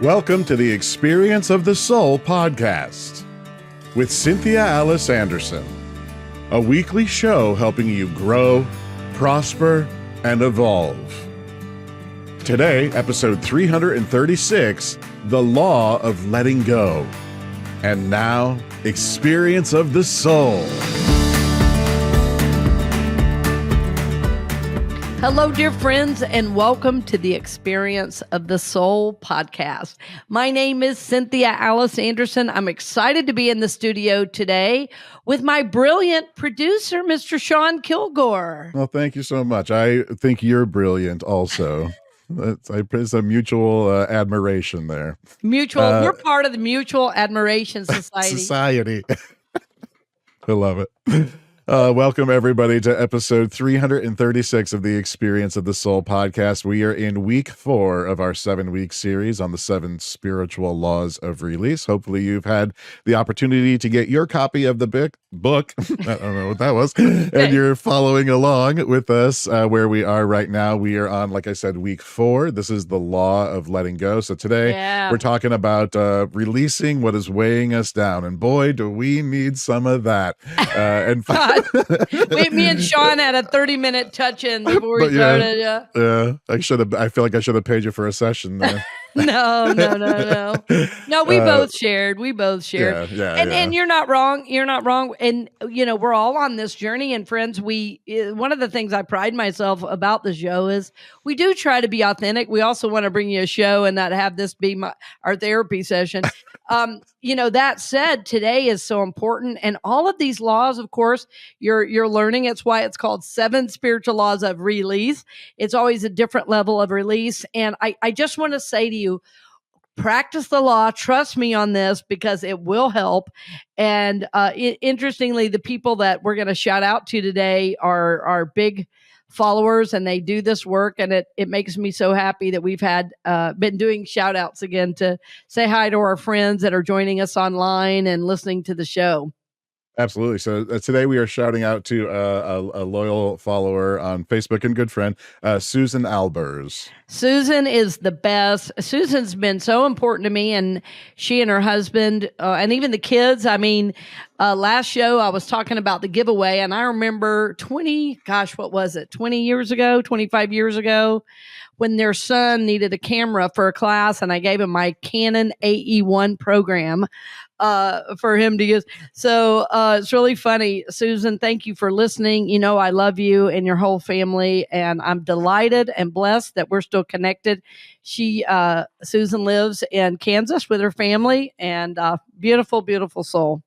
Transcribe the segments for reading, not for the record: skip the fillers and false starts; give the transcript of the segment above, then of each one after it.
Welcome to the Experience of the Soul podcast with Cynthia Alice Anderson, a weekly show helping you grow, prosper, and evolve. Today, episode 336, The Law of Letting Go. And now, Experience of the Soul. Hello, dear friends, and welcome to the Experience of the Soul podcast. My name is Cynthia Alice Anderson. I'm excited to be in the studio today with my brilliant producer, Mr. Shawn Kilgore. Well, thank you so much. I think you're brilliant also. It's a mutual admiration there. We're part of the Mutual Admiration Society. I love it. Welcome, everybody, to episode 336 of the Experience of the Soul podcast. We are in week 4 of our 7-week series on the 7 spiritual laws of release. Hopefully, you've had the opportunity to get your copy of the book. I don't know what that was. And you're following along with us where we are right now. We are on, like I said, week 4. This is the law of letting go. So today, we're talking about releasing what is weighing us down. And boy, do we need some of that. Me and Shawn had a 30-minute touch-in before we started. Yeah, I feel like I should have paid you for a session there. No. No, we both shared. Yeah. And you're not wrong. You're not wrong. And, we're all on this journey. And friends, one of the things I pride myself about the show is we do try to be authentic. We also want to bring you a show and not have this be our therapy session. That said, today is so important. And all of these laws, of course, you're learning. It's why it's called 7 spiritual laws of release. It's always a different level of release. And I just want to say to you, practice the law. Trust me on this because it will help. And interestingly, the people that we're going to shout out to today are big followers, and they do this work, and it makes me so happy that we've had been doing shout outs again to say hi to our friends that are joining us online and listening to the show. Absolutely. So today we are shouting out to a loyal follower on Facebook and good friend, Susan Albers. Susan is the best. Susan's been so important to me, and she and her husband, and even the kids. I mean, last show I was talking about the giveaway, and I remember 20 years ago, 25 years ago, when their son needed a camera for a class, and I gave him my Canon AE1 program for him to use. So it's really funny. Susan, thank you for listening. I love you and your whole family, and I'm delighted and blessed that we're still connected. Susan lives in Kansas with her family, and beautiful, beautiful soul.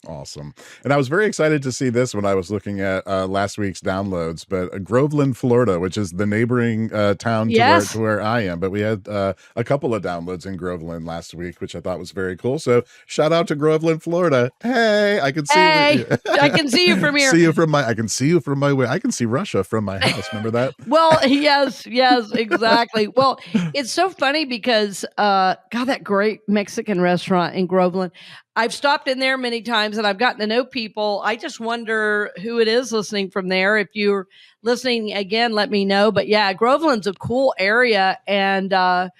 Awesome. And I was very excited to see this when I was looking at last week's downloads, but Groveland, Florida, which is the neighboring town to where I am. But we had a couple of downloads in Groveland last week, which I thought was very cool. So shout out to Groveland, Florida. Hey, I can see I can see you from here. I can see you from my way. I can see Russia from my house. Remember that? Well, yes, exactly. Well, it's so funny because that great Mexican restaurant in Groveland. I've stopped in there many times and I've gotten to know people. I just wonder who it is listening from there. If you're listening again, let me know. But yeah, Groveland's a cool area and a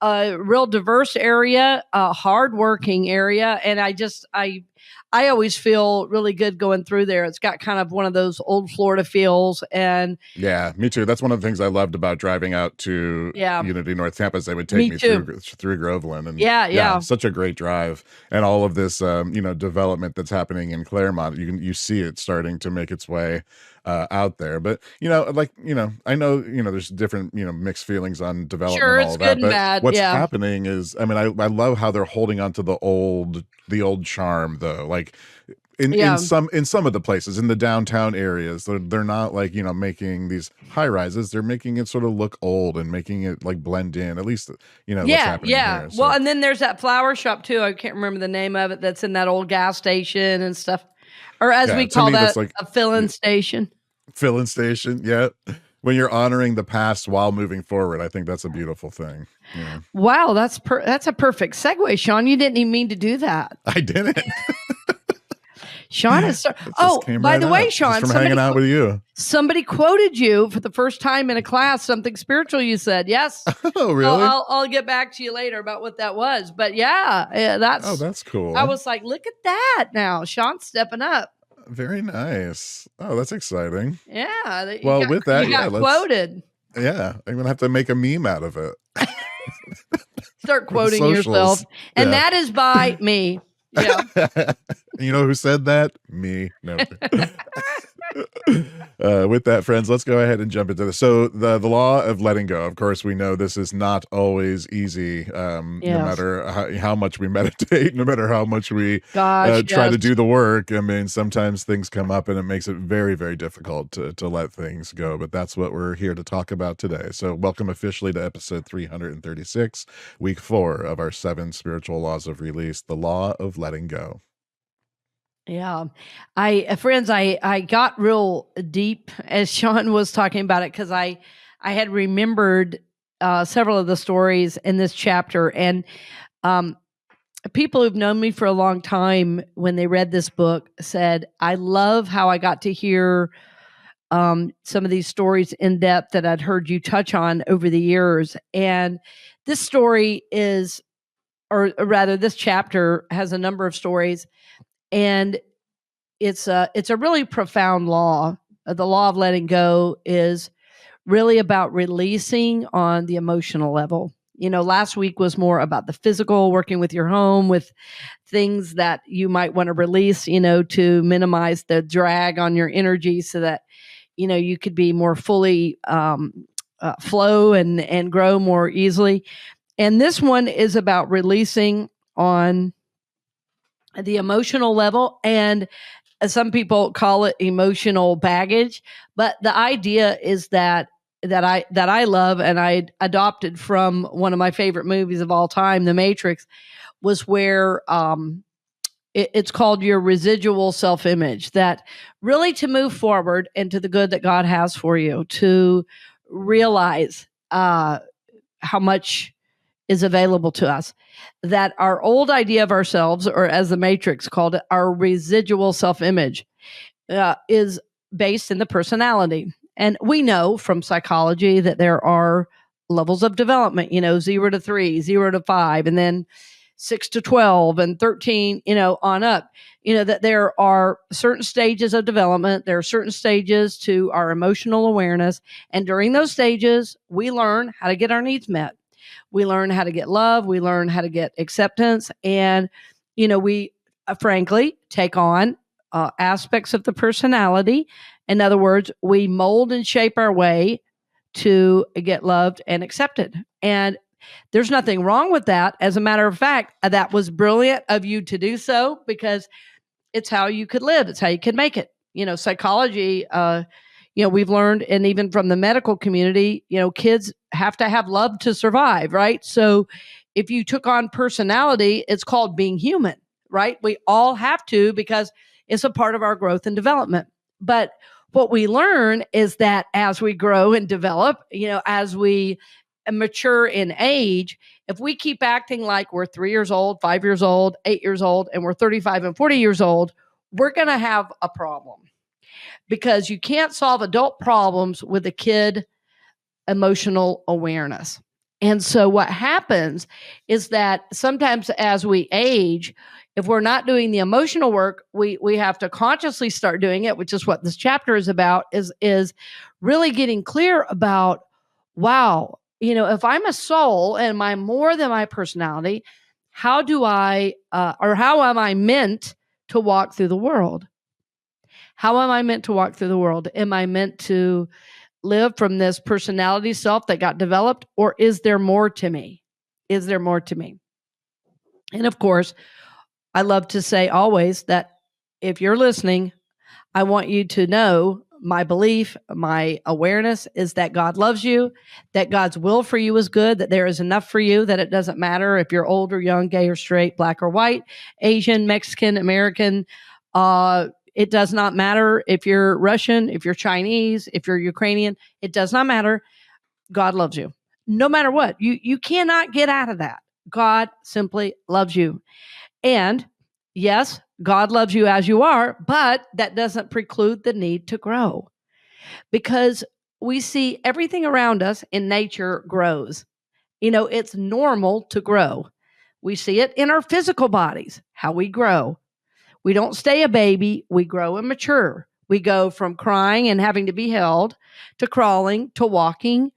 real diverse area, a hardworking area. And I always feel really good going through there. It's got kind of one of those old Florida feels. And yeah, me too. That's one of the things I loved about driving out to Unity North Tampa. They would take me through Groveland, and yeah, such a great drive. And all of this, development that's happening in Claremont, you see it starting to make its way out there. But I know there's different mixed feelings on development. Sure, and all it's that, good but and bad. what's happening is, I love how they're holding on to the old charm, though. Like in some of the places in the downtown areas, they're not making these high rises. They're making it sort of look old and making it blend in. At least what's happening here. So. Well, and then there's that flower shop too. I can't remember the name of it. That's in that old gas station and stuff, or as we call that, a fill-in station. Fill-in station, yeah. When you're honoring the past while moving forward, I think that's a beautiful thing. Yeah. Wow, that's a perfect segue, Shawn. You didn't even mean to do that. I didn't. Sean is. It just Oh, came by right the way, out, Sean, just from hanging out with you. somebody quoted you for the first time in a class. Something spiritual you said. Yes. Oh, really? I'll get back to you later about what that was. But yeah, that's cool. I was like, look at that now. Sean's stepping up. Very nice. Oh, that's exciting. Yeah. Well, with that, you got quoted. Yeah, I'm gonna have to make a meme out of it. Start quoting yourself. And that is by me. Yeah. You know who said that? Me. No. With that, friends, let's go ahead and jump into this. So the law of letting go. Of course, we know this is not always easy. No matter how much we meditate, no matter how much we try to do the work. I mean, sometimes things come up and it makes it very, very difficult to let things go. But that's what we're here to talk about today. So welcome officially to episode 336, week 4 of our 7 spiritual laws of release, the law of letting go. Yeah. Friends, I got real deep as Shawn was talking about it, because I had remembered several of the stories in this chapter. And people who've known me for a long time, when they read this book, said, I love how I got to hear some of these stories in depth that I'd heard you touch on over the years. And this story is, or rather, this chapter has a number of stories. And it's a really profound law. The law of letting go is really about releasing on the emotional level. You know, last week was more about the physical, working with your home, with things that you might want to release, you know, to minimize the drag on your energy so that, you know, you could be more fully flow and grow more easily. And this one is about releasing on the emotional level, and some people call it emotional baggage, but the idea is that I love, and I adopted from one of my favorite movies of all time, The Matrix, was where it's called your residual self-image, that really to move forward into the good that God has for you, to realize how much is available to us, that our old idea of ourselves, or as the Matrix called it, our residual self-image, is based in the personality. And we know from psychology that there are levels of development, you know, 0 to 3, 0 to 5, and then 6 to 12 and 13, you know, on up, you know, that there are certain stages of development. There are certain stages to our emotional awareness. And during those stages, we learn how to get our needs met. We learn how to get love. We learn how to get acceptance. And, you know, we frankly take on aspects of the personality. In other words, we mold and shape our way to get loved and accepted. And there's nothing wrong with that. As a matter of fact, that was brilliant of you to do so, because it's how you could live. It's how you can make it. You know, psychology, you know, we've learned, and even from the medical community, you know, kids have to have love to survive, right? So if you took on personality, it's called being human, right? We all have to, because it's a part of our growth and development. But what we learn is that as we grow and develop, you know, as we mature in age, if we keep acting like we're 3 years old, 5 years old, 8 years old, and we're 35 and 40 years old, we're going to have a problem, because you can't solve adult problems with a kid emotional awareness. And so what happens is that sometimes as we age, if we're not doing the emotional work, we have to consciously start doing it, which is what this chapter is about, is really getting clear about, wow, you know, if I'm a soul and I'm more than my personality, how do I, or how am I meant to walk through the world? How am I meant to walk through the world? Am I meant to live from this personality self that got developed, or is there more to me? Is there more to me? And of course, I love to say always that if you're listening, I want you to know my belief, my awareness is that God loves you, that God's will for you is good, that there is enough for you, that it doesn't matter if you're old or young, gay or straight, black or white, Asian, Mexican, American. It does not matter if you're Russian, if you're Chinese, if you're Ukrainian. It does not matter. God loves you. No matter what. You cannot get out of that. God simply loves you. And yes, God loves you as you are, but that doesn't preclude the need to grow, because we see everything around us in nature grows. It's normal to grow. We see it in our physical bodies, how we grow. We don't stay a baby, we grow and mature. We go from crying and having to be held to crawling to walking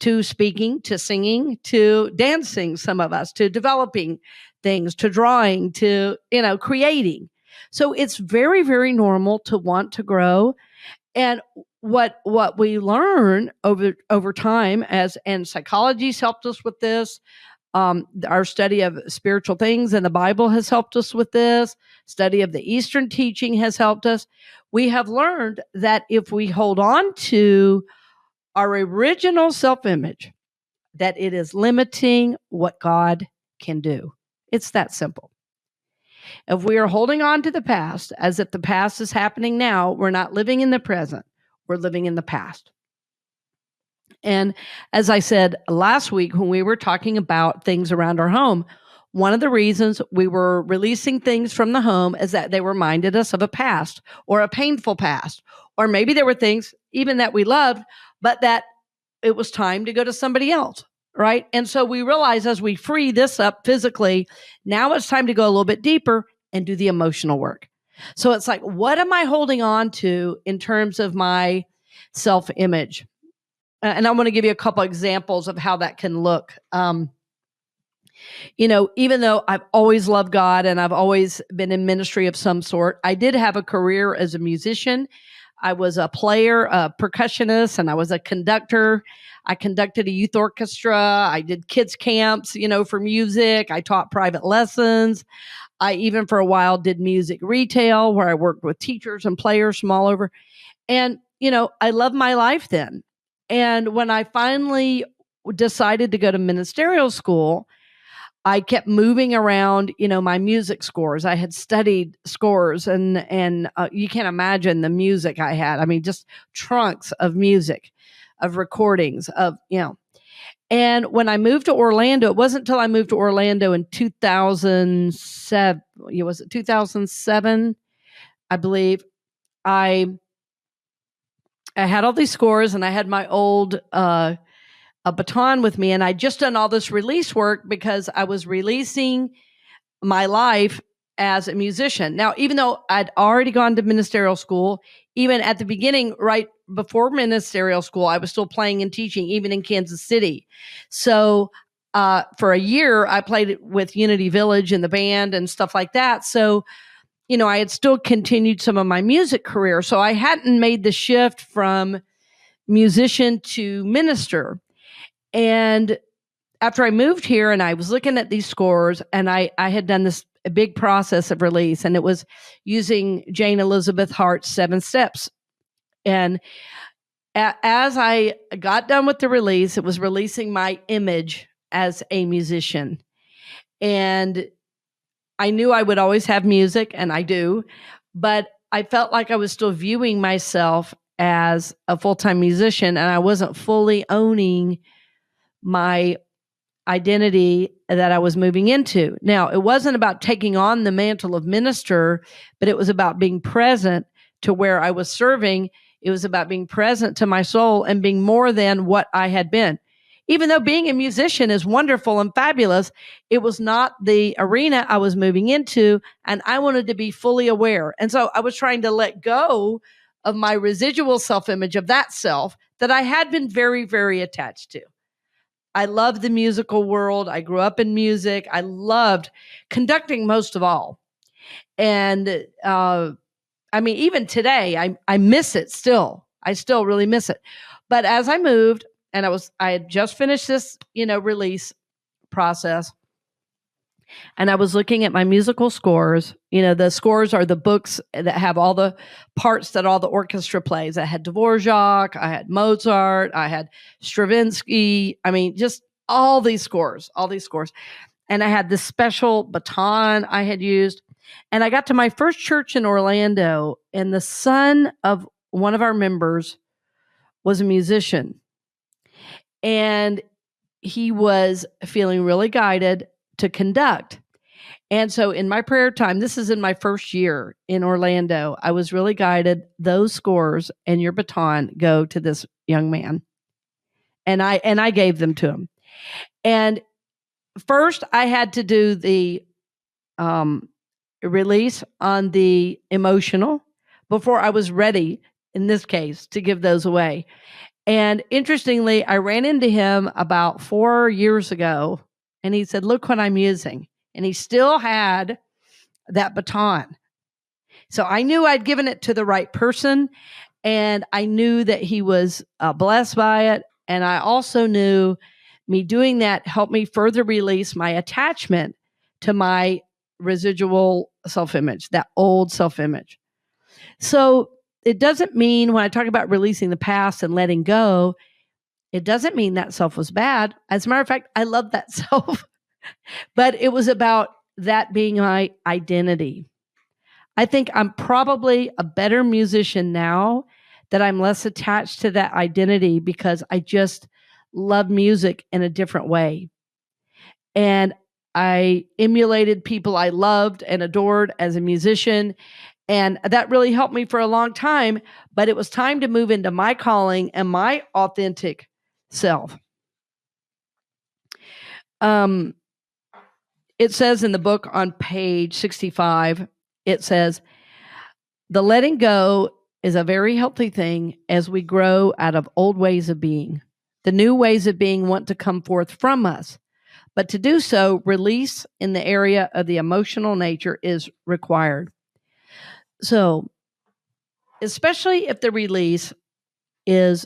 to speaking to singing to dancing, some of us, to developing things, to drawing, to, creating. So it's very, very normal to want to grow. And what we learn over time, and psychology's helped us with this, our study of spiritual things and the Bible has helped us with this. Study of the Eastern teaching has helped us. We have learned that if we hold on to our original self-image, that it is limiting what God can do. It's that simple. If we are holding on to the past as if the past is happening now, we're not living in the present. We're living in the past. And as I said last week when we were talking about things around our home, one of the reasons we were releasing things from the home is that they reminded us of a past or a painful past. Or maybe there were things even that we loved, but that it was time to go to somebody else, right? And so we realize as we free this up physically, now it's time to go a little bit deeper and do the emotional work. So it's like, what am I holding on to in terms of my self-image? And I want to give you a couple examples of how that can look. Even though I've always loved God and I've always been in ministry of some sort, I did have a career as a musician. I was a player, a percussionist, and I was a conductor. I conducted a youth orchestra. I did kids camps, for music. I taught private lessons. I even for a while did music retail where I worked with teachers and players from all over. And, I loved my life then. And when I finally decided to go to ministerial school, I kept moving around, my music scores. I had studied scores and you can't imagine the music I had. I mean, just trunks of music, of recordings of. And when I moved to Orlando, it wasn't until I moved to Orlando in 2007. Was it 2007? I believe I had all these scores and I had my old a baton with me, and I'd just done all this release work because I was releasing my life as a musician. Now, even though I'd already gone to ministerial school, even at the beginning, right before ministerial school, I was still playing and teaching, even in Kansas City. So for a year, I played with Unity Village in the band and stuff like that. So I had still continued some of my music career. So I hadn't made the shift from musician to minister. And after I moved here and I was looking at these scores, and I had done this big process of release, and it was using Jane Elizabeth Hart's 7 Steps. And as I got done with the release, it was releasing my image as a musician. And I knew I would always have music, and I do, but I felt like I was still viewing myself as a full-time musician, and I wasn't fully owning my identity that I was moving into. Now, it wasn't about taking on the mantle of minister, but it was about being present to where I was serving. It was about being present to my soul and being more than what I had been. Even though being a musician is wonderful and fabulous, it was not the arena I was moving into, and I wanted to be fully aware. And so I was trying to let go of my residual self-image of that self that I had been very, very attached to. I loved the musical world. I grew up in music. I loved conducting most of all. And even today, I miss it still. I still really miss it. But as I moved, and I had just finished this, release process, and I was looking at my musical scores. The scores are the books that have all the parts that all the orchestra plays. I had Dvorak, I had Mozart, I had Stravinsky. I mean, just all these scores. And I had this special baton I had used. And I got to my first church in Orlando, and the son of one of our members was a musician. And he was feeling really guided to conduct. And so in my prayer time, this is in my first year in Orlando, I was really guided. Those scores and your baton go to this young man. And I gave them to him. And first I had to do the release on the emotional before I was ready, in this case, to give those away. And interestingly, I ran into him about 4 years ago and he said, "Look what I'm using." And he still had that baton. So I knew I'd given it to the right person, and I knew that he was blessed by it. And I also knew me doing that helped me further release my attachment to my residual self-image, that old self-image. So it doesn't mean, when I talk about releasing the past and letting go, it doesn't mean that self was bad. As a matter of fact, I love that self, but it was about that being my identity. I think I'm probably a better musician now that I'm less attached to that identity because I just love music in a different way. And I emulated people I loved and adored as a musician. And that really helped me for a long time. But it was time to move into my calling and my authentic self. It says in the book on page 65, it says, "The letting go is a very healthy thing as we grow out of old ways of being. The new ways of being want to come forth from us. But to do so, release in the area of the emotional nature is required." So, especially if the release is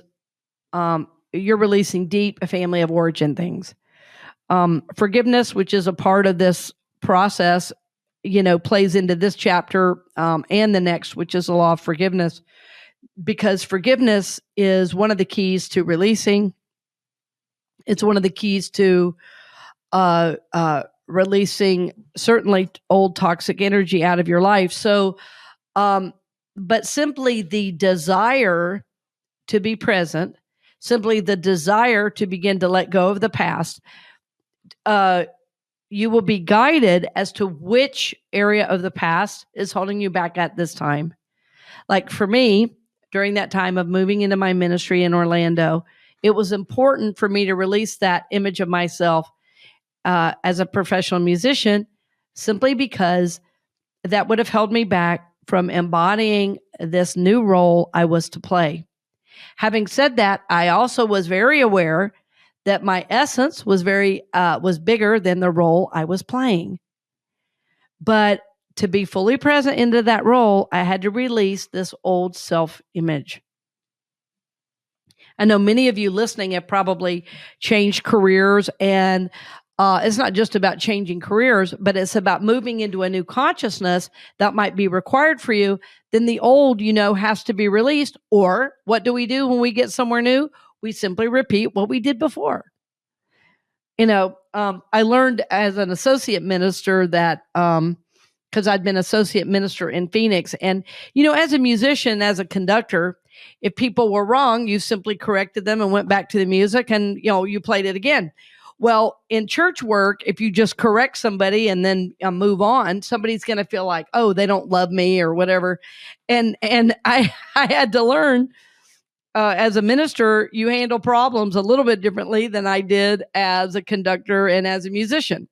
you're releasing deep family of origin things. Forgiveness, which is a part of this process, plays into this chapter and the next, which is the law of forgiveness, because forgiveness is one of the keys to releasing. It's one of the keys to releasing certainly old toxic energy out of your life. So, but simply the desire to be present, simply the desire to begin to let go of the past, you will be guided as to which area of the past is holding you back at this time. Like for me, during that time of moving into my ministry in Orlando, it was important for me to release that image of myself as a professional musician, simply because that would have held me back from embodying this new role I was to play. Having said that, I also was very aware that my essence was bigger than the role I was playing. But to be fully present into that role, I had to release this old self-image. I know many of you listening have probably changed careers, and it's not just about changing careers, but it's about moving into a new consciousness that might be required for you. Then the old, has to be released. Or what do we do when we get somewhere new? We simply repeat what we did before. I learned as an associate minister that, because I'd been associate minister in Phoenix. And, as a musician, as a conductor, if people were wrong, you simply corrected them and went back to the music and, you played it again. Well, in church work, if you just correct somebody and then move on, somebody's going to feel like, oh, they don't love me or whatever. And I had to learn as a minister, you handle problems a little bit differently than I did as a conductor and as a musician.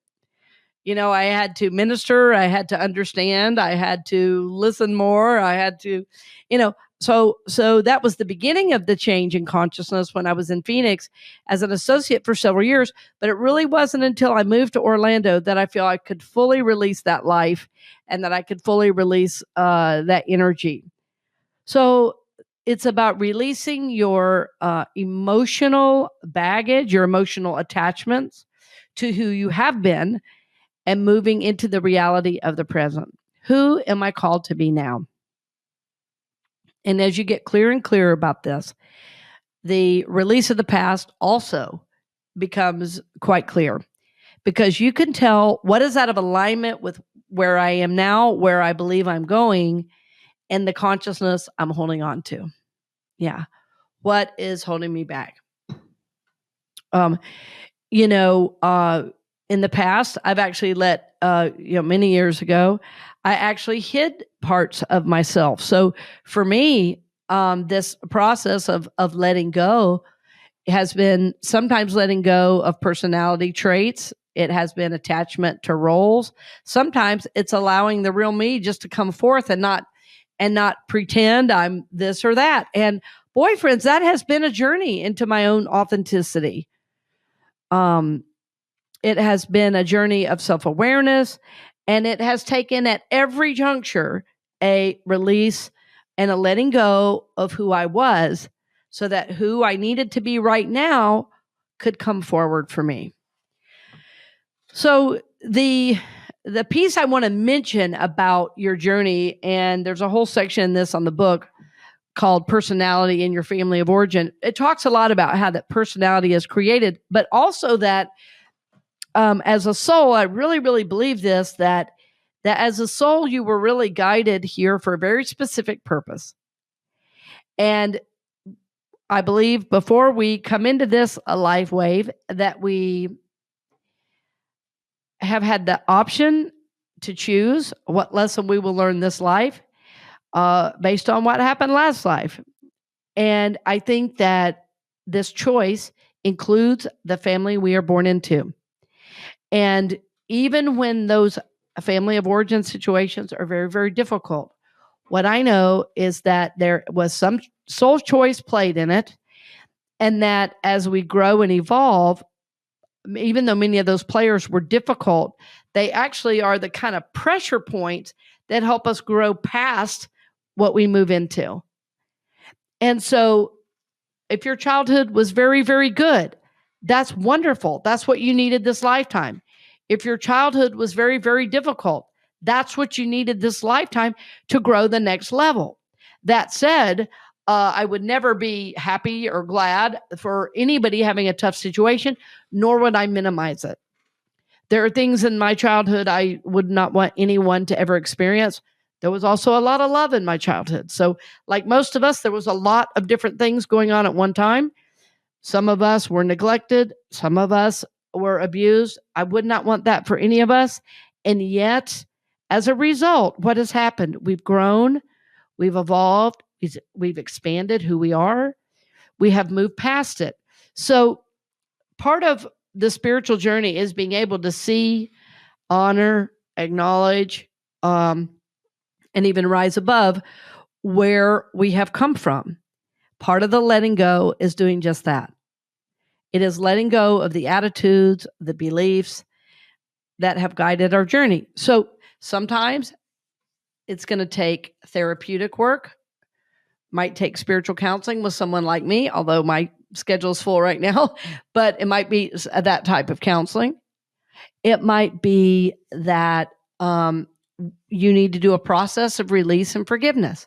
I had to minister, I had to understand, I had to listen more, I had to, so that was the beginning of the change in consciousness when I was in Phoenix as an associate for several years. But it really wasn't until I moved to Orlando that I feel I could fully release that life and that I could fully release that energy. So it's about releasing your emotional baggage, your emotional attachments to who you have been, and moving into the reality of the present. Who am I called to be now? And as you get clearer and clearer about this, the release of the past also becomes quite clear, because you can tell what is out of alignment with where I am now, where I believe I'm going, and the consciousness I'm holding on to. Yeah. What is holding me back? In the past, I've actually let many years ago, I actually hid parts of myself. So for me, this process of letting go has been sometimes letting go of personality traits. It has been attachment to roles. Sometimes it's allowing the real me just to come forth and not pretend I'm this or that. And boyfriends, that has been a journey into my own authenticity. It has been a journey of self-awareness, and it has taken at every juncture a release and a letting go of who I was, so that who I needed to be right now could come forward for me. So the piece I want to mention about your journey, and there's a whole section in this on the book called Personality in Your Family of Origin. It talks a lot about how that personality is created, but also that as a soul, I really, really believe this, that as a soul, you were really guided here for a very specific purpose. And I believe before we come into this life wave, that we have had the option to choose what lesson we will learn this life based on what happened last life. And I think that this choice includes the family we are born into. And even when those family of origin situations are very, very difficult, what I know is that there was some soul choice played in it, and that as we grow and evolve, even though many of those players were difficult, they actually are the kind of pressure points that help us grow past what we move into. And so if your childhood was very, very good, that's wonderful. That's what you needed this lifetime. If your childhood was very, very difficult, that's what you needed this lifetime to grow the next level. That said, I would never be happy or glad for anybody having a tough situation, nor would I minimize it. There are things in my childhood I would not want anyone to ever experience. There was also a lot of love in my childhood. So like most of us, there was a lot of different things going on at one time. Some of us were neglected. Some of us were abused. I would not want that for any of us. And yet, as a result, what has happened? We've grown, we've evolved, we've expanded who we are. We have moved past it. So part of the spiritual journey is being able to see, honor, acknowledge, and even rise above where we have come from. Part of the letting go is doing just that. It is letting go of the attitudes, the beliefs that have guided our journey. So sometimes it's going to take therapeutic work, might take spiritual counseling with someone like me, although my schedule is full right now, but it might be that type of counseling. It might be that you need to do a process of release and forgiveness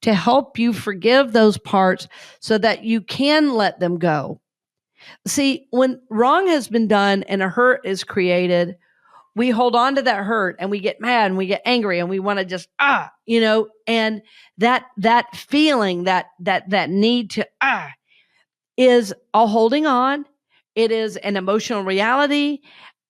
to help you forgive those parts so that you can let them go. See, when wrong has been done and a hurt is created, we hold on to that hurt and we get mad and we get angry and we want to just, and that feeling, that need to, is a holding on. It is an emotional reality,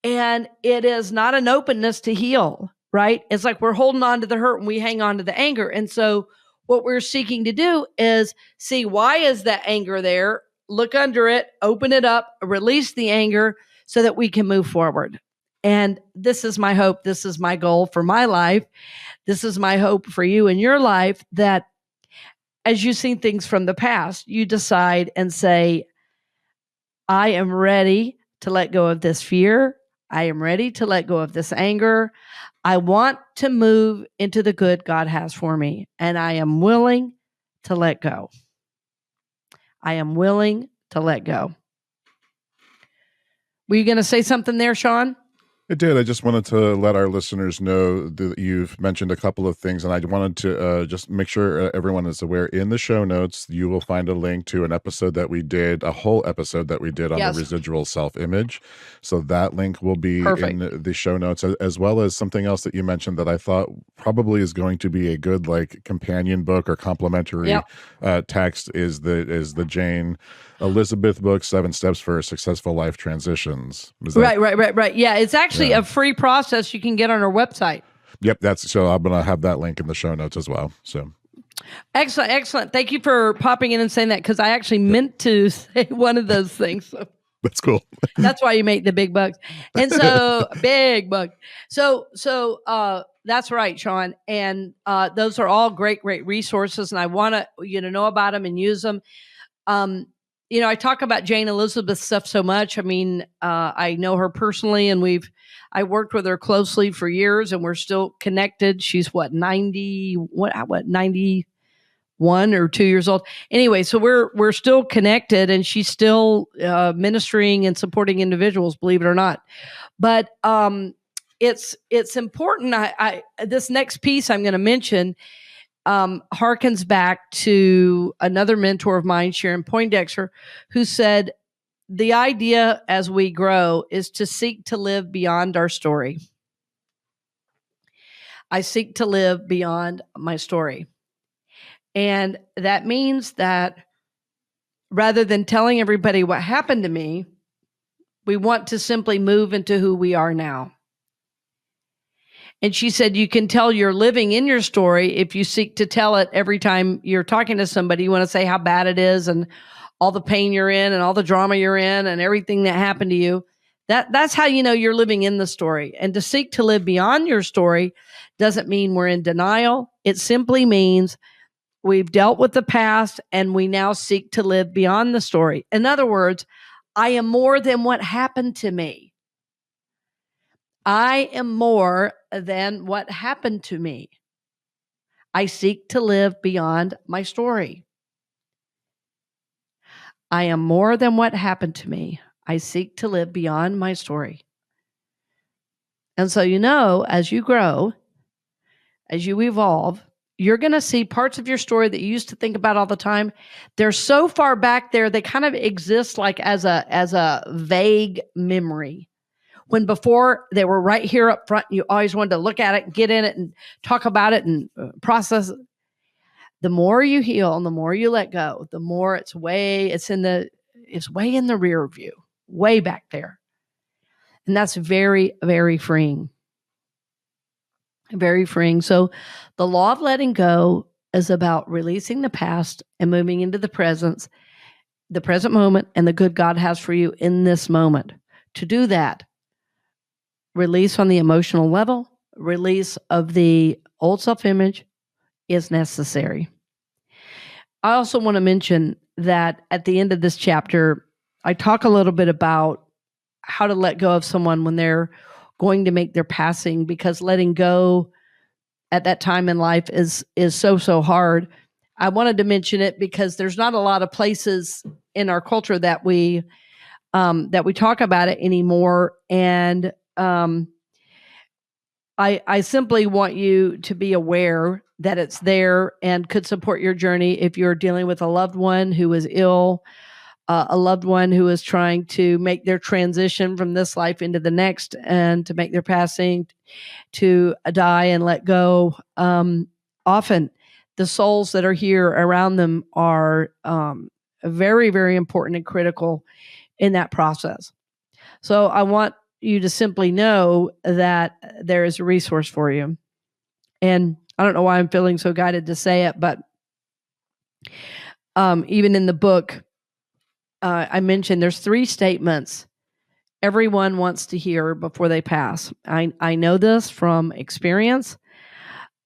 and it is not an openness to heal, right? It's like we're holding on to the hurt and we hang on to the anger. And so what we're seeking to do is see, why is that anger there? Look under it, open it up, release the anger so that we can move forward. And this is my hope. This is my goal for my life. This is my hope for you in your life, that as you see things from the past, you decide and say, I am ready to let go of this fear. I am ready to let go of this anger. I want to move into the good God has for me, and I am willing to let go. I am willing to let go. Were you going to say something there, Shawn? I did. I just wanted to let our listeners know that you've mentioned a couple of things, and I wanted to just make sure everyone is aware. In the show notes, you will find a link to an episode that we did, a whole episode that we did on the residual self-image. So that link will be in the show notes, as well as something else that you mentioned that I thought probably is going to be a good companion book or complementary text is the Jane Elizabeth book, 7 Steps for Successful Life Transitions. Is that, Right. Yeah, it's actually a free process you can get on our website. Yep, so I'm gonna have that link in the show notes as well. So excellent. Thank you for popping in and saying that, because I actually meant to say one of those things. So. That's cool. That's why you make the big bucks. And so big bucks. So that's right, Shawn. And those are all great resources. And I want to, know about them and use them. I talk about Jane Elizabeth stuff so much. I mean, I know her personally, and I worked with her closely for years, and we're still connected. She's 91 or 2 years old. Anyway, so we're still connected, and she's still ministering and supporting individuals, believe it or not. But it's important. I this next piece I'm going to mention harkens back to another mentor of mine, Sharon Poindexter, who said, the idea as we grow is to seek to live beyond our story. I seek to live beyond my story. And that means that rather than telling everybody what happened to me, we want to simply move into who we are now. And she said, you can tell you're living in your story if you seek to tell it every time you're talking to somebody. You want to say how bad it is and all the pain you're in and all the drama you're in and everything that happened to you. That's how you know you're living in the story. And to seek to live beyond your story doesn't mean we're in denial. It simply means we've dealt with the past and we now seek to live beyond the story. In other words, I am more than what happened to me. I am more than what happened to me. I seek to live beyond my story. I am more than what happened to me. I seek to live beyond my story. And so, as you grow, as you evolve, you're going to see parts of your story that you used to think about all the time. They're so far back there, they kind of exist like as a vague memory. When before they were right here up front, you always wanted to look at it and get in it and talk about it and process it. The more you heal and the more you let go, the more it's way in the rear view, way back there. And that's very, very freeing. Very freeing. So the law of letting go is about releasing the past and moving into the present moment, and the good God has for you in this moment. To do that, release on the emotional level, release of the old self-image is necessary. I also want to mention that at the end of this chapter, I talk a little bit about how to let go of someone when they're going to make their passing, because letting go at that time in life is so hard. I wanted to mention it because there's not a lot of places in our culture that we talk about it anymore. And I simply want you to be aware that it's there and could support your journey if you're dealing with a loved one who is ill, a loved one who is trying to make their transition from this life into the next and to make their passing, to die and let go. Often the souls that are here around them are very, very important and critical in that process. So I want you to simply know that there is a resource for you. And I don't know why I'm feeling so guided to say it, but even in the book, I mentioned there's 3 statements everyone wants to hear before they pass. I know this from experience.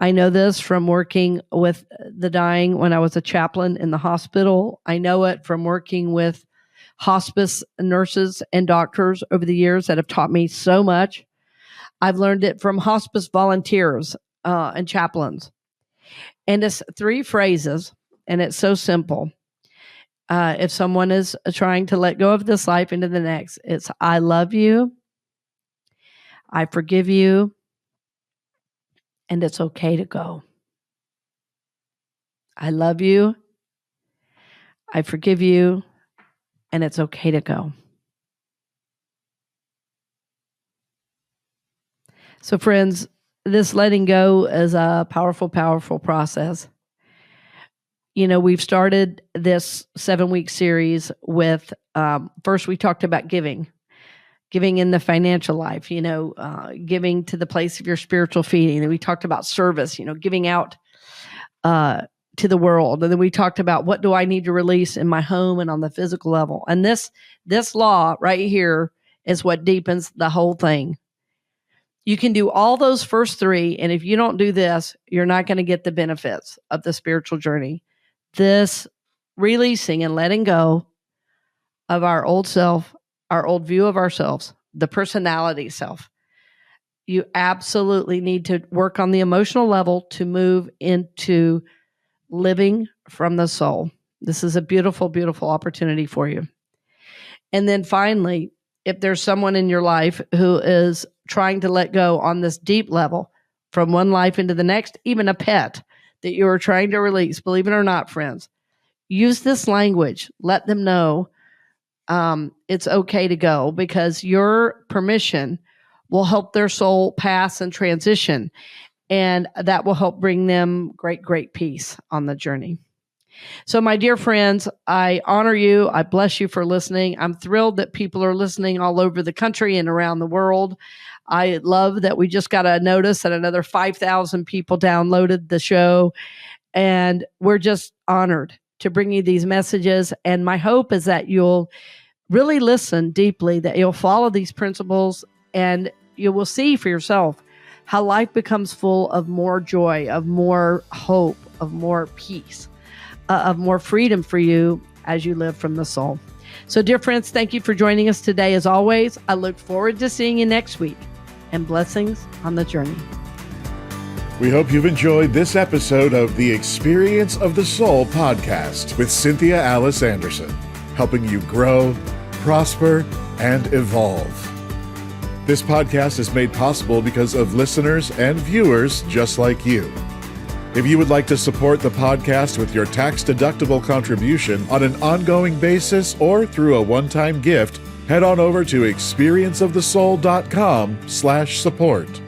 I know this from working with the dying when I was a chaplain in the hospital. I know it from working with hospice nurses and doctors over the years that have taught me so much. I've learned it from hospice volunteers and chaplains. And it's 3 phrases, and it's so simple. If someone is trying to let go of this life into the next, it's I love you, I forgive you, and it's okay to go. I love you, I forgive you, and it's okay to go. So friends, this letting go is a powerful, powerful process. we've started this 7-week series with, first we talked about giving in the financial life, giving to the place of your spiritual feeding. And we talked about service, giving out to the world. And then we talked about what do I need to release in my home and on the physical level. And this law right here is what deepens the whole thing. You can do all those first 3, and if you don't do this, you're not going to get the benefits of the spiritual journey. This releasing and letting go of our old self, our old view of ourselves, the personality self. You absolutely need to work on the emotional level to move into living from the soul. This is a beautiful, beautiful opportunity for you. And then finally, if there's someone in your life who is trying to let go on this deep level from one life into the next, even a pet that you are trying to release, believe it or not, friends, use this language. Let them know it's okay to go, because your permission will help their soul pass and transition. And that will help bring them great, great peace on the journey. So, my dear friends, I honor you. I bless you for listening. I'm thrilled that people are listening all over the country and around the world. I love that we just got a notice that another 5,000 people downloaded the show. And we're just honored to bring you these messages. And my hope is that you'll really listen deeply, that you'll follow these principles, and you will see for yourself how life becomes full of more joy, of more hope, of more peace, of more freedom for you as you live from the soul. So, dear friends, thank you for joining us today. As always, I look forward to seeing you next week, and blessings on the journey. We hope you've enjoyed this episode of the Experience of the Soul podcast with Cynthia Alice Anderson, helping you grow, prosper, and evolve. This podcast is made possible because of listeners and viewers just like you. If you would like to support the podcast with your tax-deductible contribution on an ongoing basis or through a one-time gift, head on over to experienceofthesoul.com/support.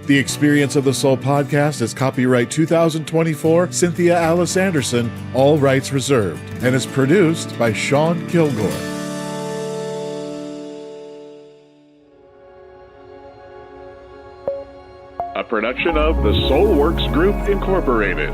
The Experience of the Soul podcast is copyright 2024 Cynthia Alice Anderson, all rights reserved, and is produced by Shawn Kilgore. A production of the Soulworks Group, Incorporated.